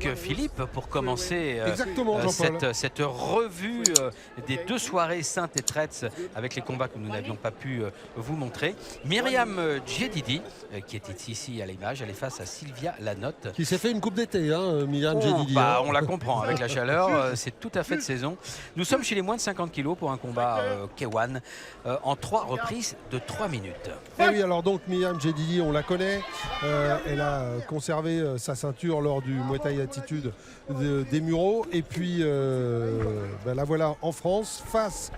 donc Philippe, pour commencer cette revue des 2 soirées Saintes et Traits avec les combats que nous n'avions pas pu vous montrer. Myriam Djedidi, qui est ici à l'image, elle est face à Sylvia Lanotte. Qui s'est fait une coupe d'été, hein, Myriam Djedidi. On la comprend avec la chaleur, c'est tout à fait de saison. Nous sommes chez les moins de 50 kg pour un combat K1 en 3 reprises de 3 minutes. Et oui, alors donc Myriam Djedidi, on la connaît. Elle a conservé sa ceinture lors du Muay Thai Attitude des Mureaux. Et puis la voilà en France face.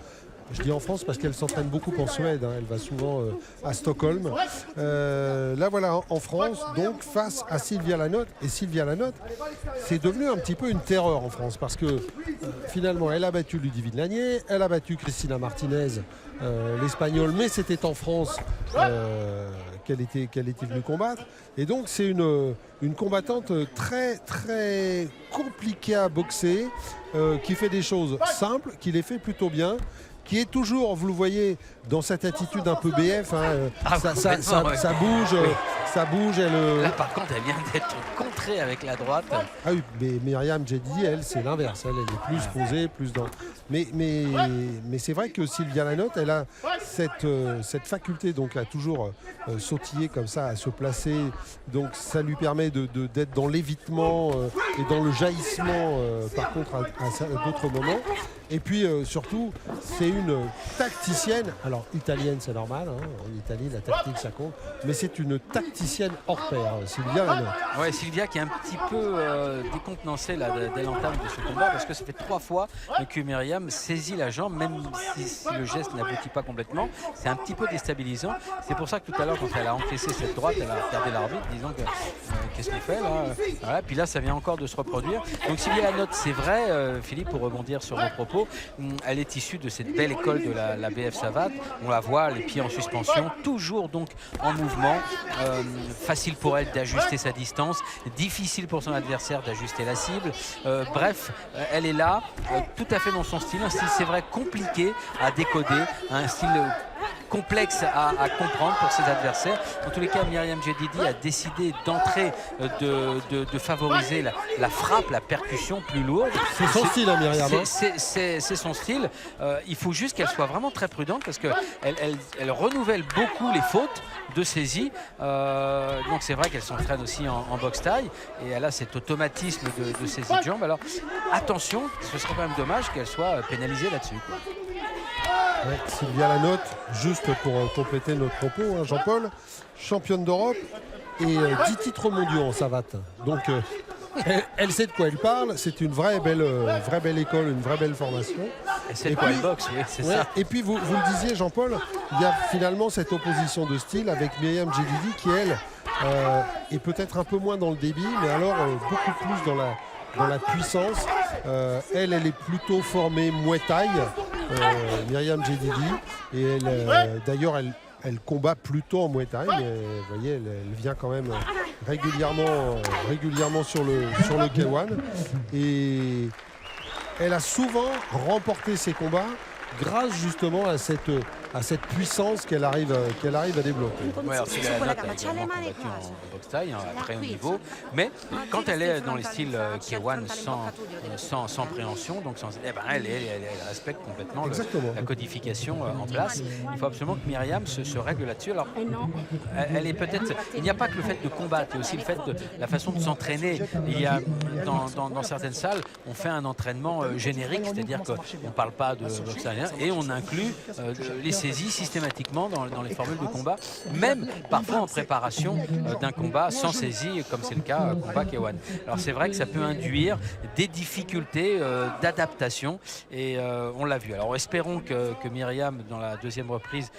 Je dis en France parce qu'elle s'entraîne beaucoup en Suède, hein. Elle va souvent à Stockholm. Là voilà en France, donc face à Sylvia Lanotte. Et Sylvia Lanotte, c'est devenu un petit peu une terreur en France parce que finalement elle a battu Ludivine Lanier, elle a battu Cristina Martinez, l'Espagnole, mais c'était en France qu'elle était venue combattre. Et donc c'est une combattante très très compliquée à boxer, qui fait des choses simples, qui les fait plutôt bien, qui est toujours, vous le voyez, dans cette attitude un peu BF, hein, ça bouge, ça bouge. Là par contre elle vient d'être contrée avec la droite. Ah oui, mais Myriam Djedidi, elle, c'est l'inverse, elle est plus posée, plus dans... Mais c'est vrai que Sylvia Lanotte, elle a cette faculté donc à toujours sautiller comme ça, à se placer. Donc ça lui permet d'être dans l'évitement et dans le jaillissement par contre à d'autres moments. Et puis surtout, c'est une tacticienne. Alors italienne, c'est normal, hein, en Italie la tactique ça compte, mais c'est une tacticienne hors pair, Sylvia Lanotte. Ouais, Sylvia qui est un petit peu décontenancée là, dès l'entame de ce combat, parce que ça fait 3 fois que Myriam saisit la jambe, même si le geste n'aboutit pas complètement. C'est un petit peu déstabilisant. C'est pour ça que tout à l'heure, quand elle a encaissé cette droite, elle a regardé l'arbitre, disant que qu'est-ce qu'on fait là, voilà. Puis là, ça vient encore de se reproduire. Donc Sylvia Lanotte, c'est vrai, Philippe, pour rebondir sur vos propos, elle est issue de cette belle école de la BF Savate. On la voit, les pieds en suspension, toujours donc en mouvement. Facile pour elle d'ajuster sa distance, difficile pour son adversaire d'ajuster la cible. Bref, elle est là, tout à fait dans son style. Un style, c'est vrai, compliqué à décoder, un style complexe à comprendre pour ses adversaires. En tous les cas, Myriam Djedidi a décidé d'entrer, de favoriser la frappe, la percussion plus lourde. C'est son style, hein, Myriam. C'est son style. Il faut juste qu'elle soit vraiment très prudente parce qu'elle renouvelle beaucoup les fautes de saisie. Donc c'est vrai qu'elle s'entraîne aussi en boxe taille et elle a cet automatisme de saisie de jambe. Alors attention, ce serait quand même dommage qu'elle soit pénalisée là-dessus. Ouais, Sylvia Lanotte, juste pour compléter notre propos, hein, Jean-Paul, championne d'Europe et 10 titres mondiaux en savate. Donc elle sait de quoi elle parle, c'est une vraie belle école, une vraie belle formation. Elle sait de quoi elle boxe, oui, c'est ça. Et puis vous le disiez, Jean-Paul, il y a finalement cette opposition de style avec Myriam Djedidi qui, elle, est peut-être un peu moins dans le débit, mais alors beaucoup plus dans la puissance. Elle est plutôt formée Muay Thai, Myriam Djedidi, et d'ailleurs elle combat plutôt en Muay Thai, mais vous voyez, elle vient quand même régulièrement sur le K1, et elle a souvent remporté ses combats grâce justement à cette puissance qu'elle arrive à développer. Ouais, alors Sylvia Lanotte a également combattu en boxe taille, hein, à très haut niveau, mais quand elle est dans les styles K1 sans préhension, donc elle respecte complètement la codification en place. Il faut absolument que Myriam se règle là-dessus. Alors, elle est peut-être. Il n'y a pas que le fait de combattre, il y a aussi le fait de la façon de s'entraîner. Il y a dans certaines salles, on fait un entraînement générique, c'est-à-dire qu'on ne parle pas de boxe taille et on inclut les saisies systématiquement dans les formules de combat, même parfois en préparation d'un combat sans saisie, comme c'est le cas combat K1. Alors c'est vrai que ça peut induire des difficultés d'adaptation et on l'a vu. Alors espérons que Myriam, dans la deuxième reprise,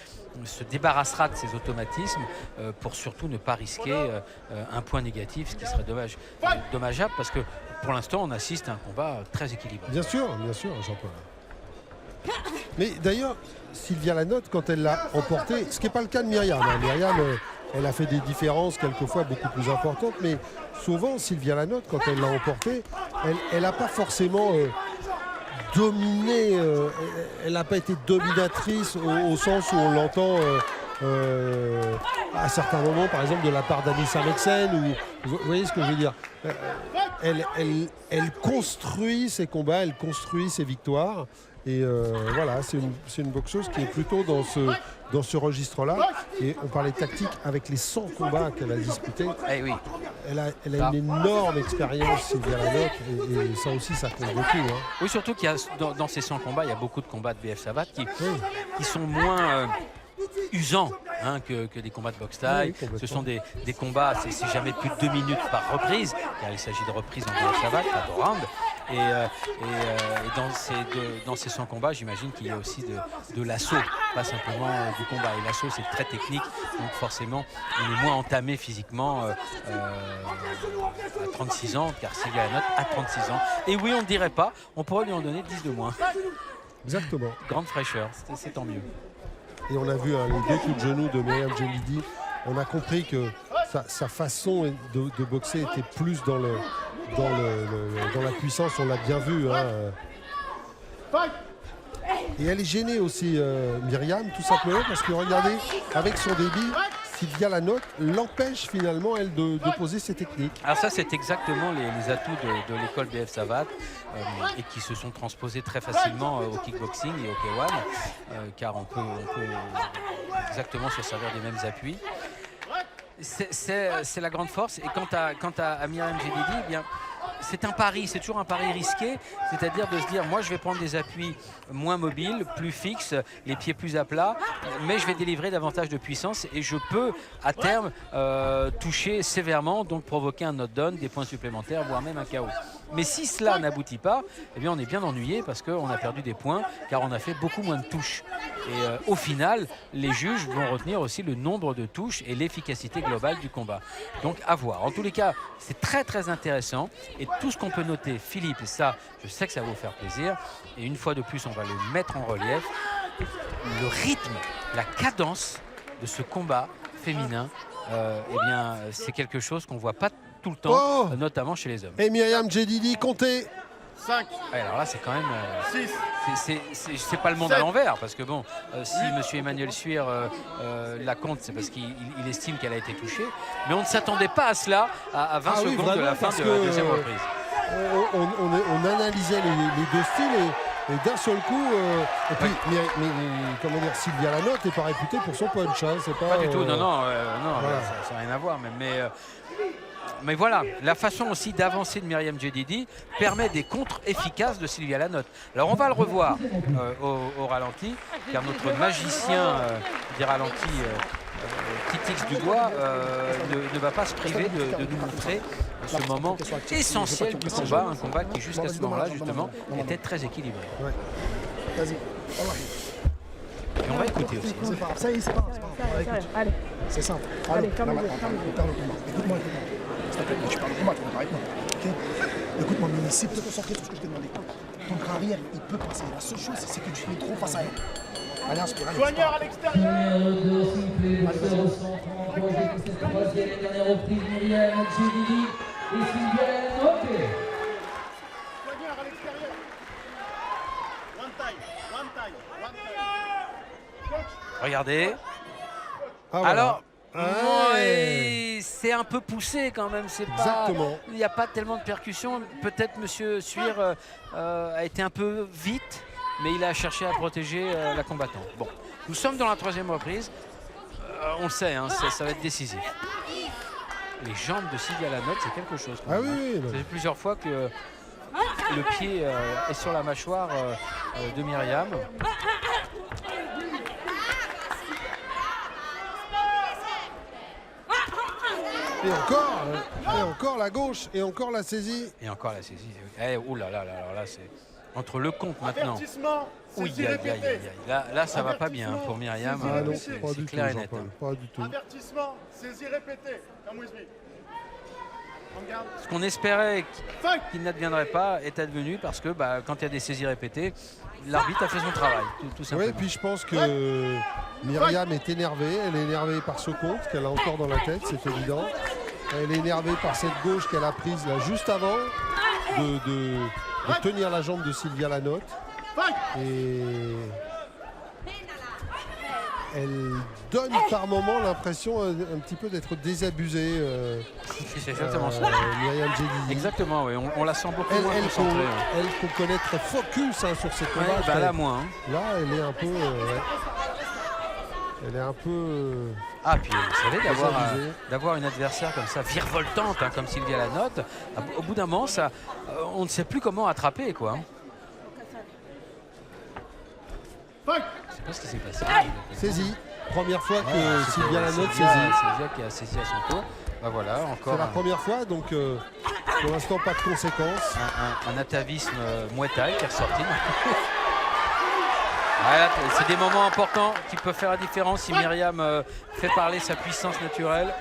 se débarrassera de ses automatismes pour surtout ne pas risquer un point négatif, ce qui serait dommageable parce que pour l'instant on assiste à un combat très équilibré. Bien sûr, Jean-Paul. Mais d'ailleurs, Sylvia Lanotte, quand elle l'a emporté, ce qui n'est pas le cas de Myriam. Hein. Myriam, elle a fait des différences quelquefois beaucoup plus importantes, mais souvent, Sylvia Lanotte, quand elle l'a emporté, elle n'a pas forcément dominé, elle n'a pas été dominatrice au sens où on l'entend à certains moments, par exemple, de la part d'Anissa Meksen. Vous voyez ce que je veux dire? elle construit ses combats, elle construit ses victoires. Et voilà, c'est une boxeuse qui est plutôt dans ce registre-là. Et on parlait de tactique avec les 100 combats qu'elle a disputés. Eh oui. Elle a une énorme expérience, Sylvia Lanotte, et ça aussi, ça compte beaucoup. Hein. Oui, surtout qu'il y a dans ces 100 combats, il y a beaucoup de combats de BF Savate qui sont moins usants que des combats de boxe thaï. Ce sont des combats, c'est jamais plus de 2 minutes par reprise, car il s'agit de reprises en BF Savate, pas de round. Et dans ces 100 combats, j'imagine qu'il y a aussi de l'assaut, pas simplement du combat. Et l'assaut, c'est très technique, donc forcément, on est moins entamé physiquement à 36 ans, car Sylvia Lanotte a 36 ans. Et oui, on ne dirait pas, on pourrait lui en donner 10 de moins. Exactement. Grande fraîcheur, c'est tant mieux. Et on a vu les 2 coups de genoux de Myriam Djelidi. On a compris que sa façon de boxer était plus dans la puissance, on l'a bien vu. Hein. Et elle est gênée aussi, Myriam, tout simplement, parce que regardez, avec son débit, Sylvia Lanotte l'empêche finalement, elle, de poser ses techniques. Alors ça, c'est exactement les atouts de l'école BF Savate et qui se sont transposés très facilement au kickboxing et au K1, car on peut exactement se servir des mêmes appuis. C'est la grande force. Et quant à Myriam Djelidi, eh bien, c'est un pari, c'est toujours un pari risqué, c'est-à-dire de se dire, moi je vais prendre des appuis moins mobiles, plus fixes, les pieds plus à plat, mais je vais délivrer davantage de puissance et je peux à terme toucher sévèrement, donc provoquer un knockdown, des points supplémentaires, voire même un KO. Mais si cela n'aboutit pas, eh bien on est bien ennuyé parce qu'on a perdu des points, car on a fait beaucoup moins de touches. Et au final, les juges vont retenir aussi le nombre de touches et l'efficacité globale du combat. Donc à voir. En tous les cas, c'est très très intéressant. Et tout ce qu'on peut noter, Philippe, et ça, je sais que ça va vous faire plaisir, et une fois de plus, on va le mettre en relief, le rythme, la cadence de ce combat féminin, eh bien, c'est quelque chose qu'on ne voit pas tout le temps, notamment chez les hommes. Et Myriam Djelidi, comptez 5. Alors là, c'est quand même... 6. C'est pas le monde 7. À l'envers, parce que bon, si M. Emmanuel Suir la compte, c'est parce qu'il estime qu'elle a été touchée. Mais on ne s'attendait pas à cela à 20 secondes vraiment, de la fin de la deuxième reprise. On analysait les 2 styles et d'un seul coup... et puis, mais comment dire, Sylvia Lanotte n'est pas réputée pour son punch. Hein, c'est pas du tout, non, voilà. Ça n'a rien à voir. Mais voilà, la façon aussi d'avancer de Myriam Djelidi permet des contres efficaces de Sylvia Lanotte. Alors on va le revoir au ralenti, car notre magicien des ralentis, Titix Dubois, ne va pas se priver de nous montrer ce moment essentiel du combat, un combat qui jusqu'à ce moment-là justement était très équilibré. Ouais. Vas-y. Et on va écouter aussi. C'est pas grave, ça y est, c'est pas grave. Allez. C'est simple. Allez, calme-toi. Écoute-moi. S'il te plaît, tu parles avec moi, tu parles avec moi. Okay. Écoute-moi, Mimi, si tu te concentrer sur ce que je t'ai demandé, ton bras arrière, il peut passer. La seule chose, c'est que tu fais trop face à elle. Allez, inspire. Soigneur à l'extérieur. Troisième et dernière reprise, Myriam Djelidi et Sylvia Lanotte. Soigneur à l'extérieur. One time. Regardez. Ah, voilà. Alors, ouais. c'est un peu poussé quand même. Exactement. Il n'y a pas tellement de percussions. Peut-être M. Suir a été un peu vite, mais il a cherché à protéger la combattante. Bon, nous sommes dans la 3e reprise. On le sait, hein, ça va être décisif. Les jambes de Sylvia Lanotte, c'est quelque chose. Ah oui. Ça fait plusieurs fois que le pied est sur la mâchoire de Myriam. Et encore la gauche, et encore la saisie. Et encore la saisie. Oh là là, alors là, c'est entre le compte maintenant. Oui, là, ça va pas bien pour Myriam. Ah non, c'est pas du tout, clair et net. pas du tout. Avertissement, saisie répétée. Come with me. Ce qu'on espérait qu'il n'adviendrait pas est advenu parce que quand il y a des saisies répétées, l'arbitre a fait son travail, tout simplement. Oui, puis je pense que Myriam est énervée. Elle est énervée par ce compte qu'elle a encore dans la tête, c'est évident. Elle est énervée par cette gauche qu'elle a prise là juste avant de tenir la jambe de Sylvia Lanotte. Et elle donne par moment l'impression un petit peu d'être désabusée. C'est exactement ça. Myriam Jedidi. Exactement, oui. On la sent beaucoup moins concentrée. Elle qu'on connaît très focus sur ses combats. Ouais, bah là, moins. Hein. Là, elle est un peu... Elle est un peu... Ah, puis vous savez, d'avoir une adversaire comme ça, virevoltante, hein, comme Sylvia Lanotte, au bout d'un moment, ça, on ne sait plus comment attraper, quoi. Hein. Je ne sais pas ce qui s'est passé. Saisi. Première fois que Ouais, Sylvia Lanotte saisit. Sylvia qui a saisi à son tour. Bah voilà, encore. C'est la première fois, donc pour l'instant, pas de conséquences. Un atavisme Muay Thai qui est ressorti. Voilà, c'est des moments importants qui peuvent faire la différence si Myriam fait parler sa puissance naturelle.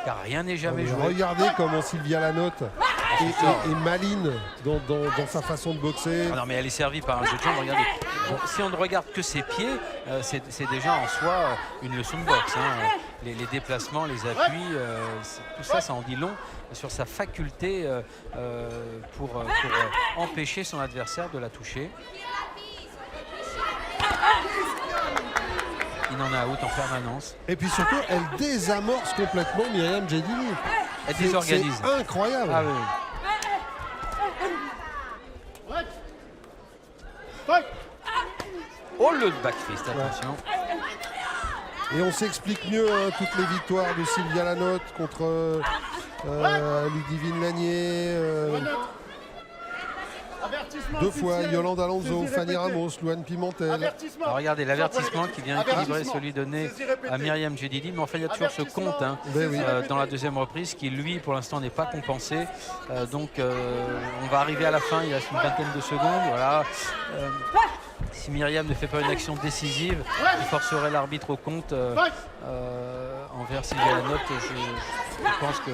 Car rien n'est jamais joué. Regardez comment Sylvia Lanotte est maline dans sa façon de boxer. Ah non, mais elle est servie par un jeu de jambes. Regardez. Bon, si on ne regarde que ses pieds, c'est déjà en soi une leçon de boxe. Hein. Les déplacements, les appuis, tout ça, ça en dit long sur sa faculté pour empêcher son adversaire de la toucher. Il en a out en permanence. Et puis surtout, elle désamorce complètement Myriam Jedidi. Elle désorganise. C'est incroyable. Ah, oui. Oh, le back fist, attention. Et on s'explique mieux toutes les victoires de Sylvia Lanotte contre Ludivine Lanier. Deux fois Yolande Alonso, Fanny Ramos, Louane Pimentel. Alors regardez l'avertissement qui vient équilibrer celui donné à Myriam Jedidi, mais enfin il y a toujours ce compte hein, dans la deuxième reprise qui lui pour l'instant n'est pas compensé. Donc on va arriver à la fin, il reste une vingtaine de secondes. Voilà. Si Myriam ne fait pas une action décisive, il forcerait l'arbitre au compte envers Sylvia Lanotte. Je pense que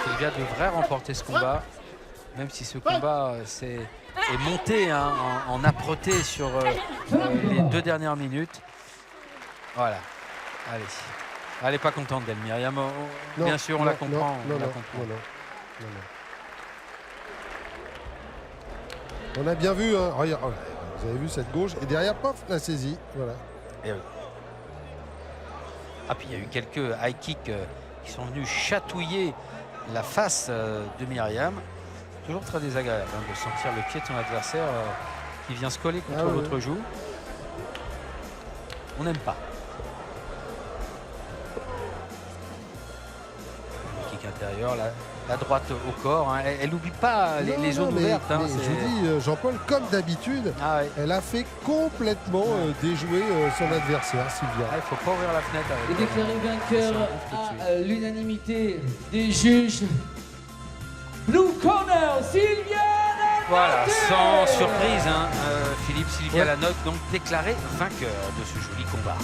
Sylvia devrait remporter ce combat. Même si ce combat est monté hein, en âpreté sur les 2 dernières minutes. Voilà. Allez. Elle n'est pas contente d'elle, Myriam. Bien sûr, on la comprend. On a bien vu. Hein. Regarde, vous avez vu cette gauche. Et derrière, pof, la saisie. Voilà. Et oui. Ah, puis il y a eu quelques high kicks qui sont venus chatouiller la face de Myriam. Toujours très désagréable hein, de sentir le pied de son adversaire qui vient se coller contre votre joue. On n'aime pas. Le kick intérieur, la droite au corps. Hein. Elle n'oublie pas les zones ouvertes. Hein, mais je vous dis, Jean-Paul, comme d'habitude, elle a fait complètement déjouer son adversaire, Sylvia. Il ne faut pas ouvrir la fenêtre. Et déclaré vainqueur à l'unanimité des juges. Blue corner, Sylvia Lanotte. Voilà, sans surprise, hein, Philippe, Sylvia Lanotte donc déclaré vainqueur de ce joli combat.